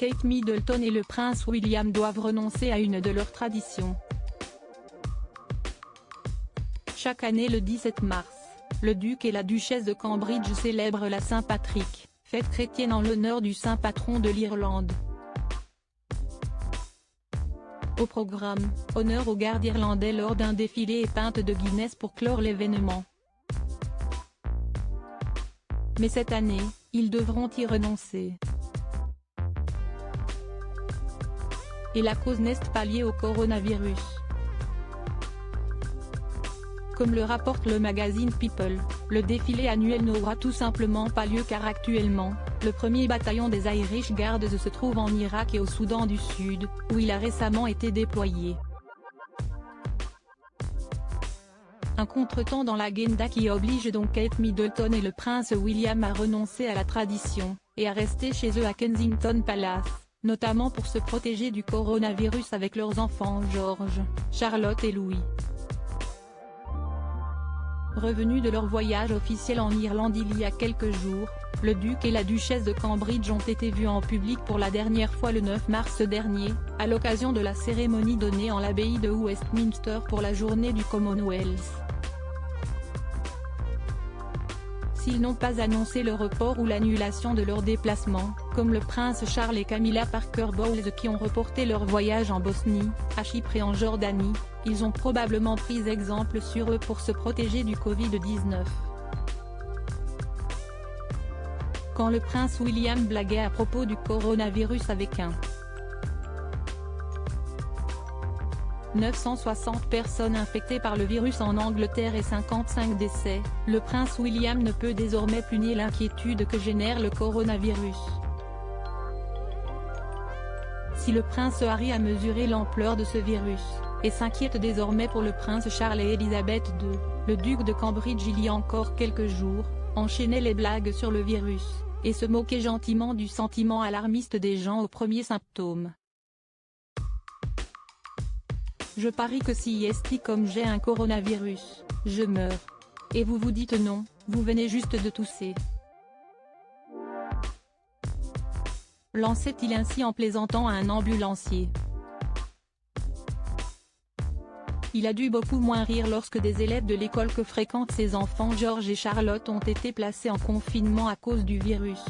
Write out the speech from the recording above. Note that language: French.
Kate Middleton et le prince William doivent renoncer à une de leurs traditions. Chaque année le 17 mars, le duc et la duchesse de Cambridge célèbrent la Saint-Patrick, fête chrétienne en l'honneur du saint patron de l'Irlande. Au programme, honneur aux gardes irlandais lors d'un défilé et pinte de Guinness pour clore l'événement. Mais cette année, ils devront y renoncer. Et la cause n'est pas liée au coronavirus. Comme le rapporte le magazine People, le défilé annuel n'aura tout simplement pas lieu car actuellement, le 1er bataillon des Irish Guards se trouve en Irak et au Soudan du Sud, où il a récemment été déployé. Un contretemps dans l'agenda qui oblige donc Kate Middleton et le prince William à renoncer à la tradition, et à rester chez eux à Kensington Palace, notamment pour se protéger du coronavirus avec leurs enfants George, Charlotte et Louis. Revenus de leur voyage officiel en Irlande il y a quelques jours, le duc et la duchesse de Cambridge ont été vus en public pour la dernière fois le 9 mars dernier, à l'occasion de la cérémonie donnée en l'abbaye de Westminster pour la journée du Commonwealth. S'ils n'ont pas annoncé le report ou l'annulation de leur déplacement, comme le prince Charles et Camilla Parker Bowles qui ont reporté leur voyage en Bosnie, à Chypre et en Jordanie, ils ont probablement pris exemple sur eux pour se protéger du Covid-19. Quand le prince William blaguait à propos du coronavirus avec un 960 personnes infectées par le virus en Angleterre et 55 décès, le prince William ne peut désormais plus nier l'inquiétude que génère le coronavirus. Si le prince Harry a mesuré l'ampleur de ce virus, et s'inquiète désormais pour le prince Charles et Elisabeth II, le duc de Cambridge il y a encore quelques jours, enchaînait les blagues sur le virus, et se moquait gentiment du sentiment alarmiste des gens aux premiers symptômes. Je parie que si est comme j'ai un coronavirus, je meurs. Et vous vous dites non, vous venez juste de tousser. Lançait-il ainsi en plaisantant à un ambulancier. Il a dû beaucoup moins rire lorsque des élèves de l'école que fréquentent ses enfants George et Charlotte ont été placés en confinement à cause du virus.